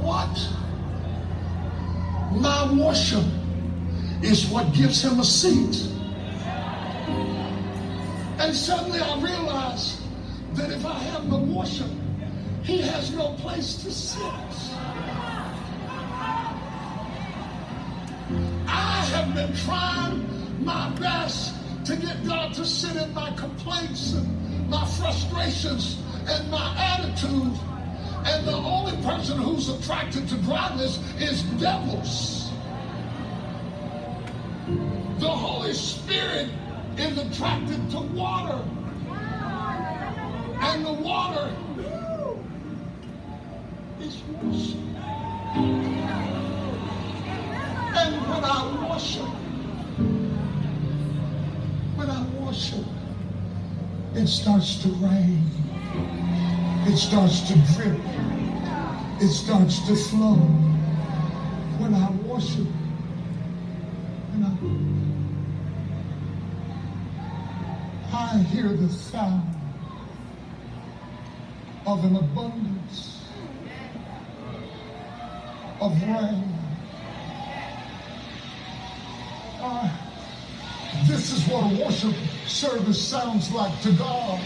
what? My worship is what gives him a seat. And suddenly I realized that if I have no worship, he has no place to sit. I have been trying my best to get God to sit in my complaints and my frustrations and my attitude. And the only person who's attracted to dryness is devils. The Holy Spirit is attracted to water. And the water is worship. And when I worship, it starts to rain. It starts to drip. It starts to flow. When I worship, I hear the sound of an abundance of rain. This is what a worship service sounds like to God.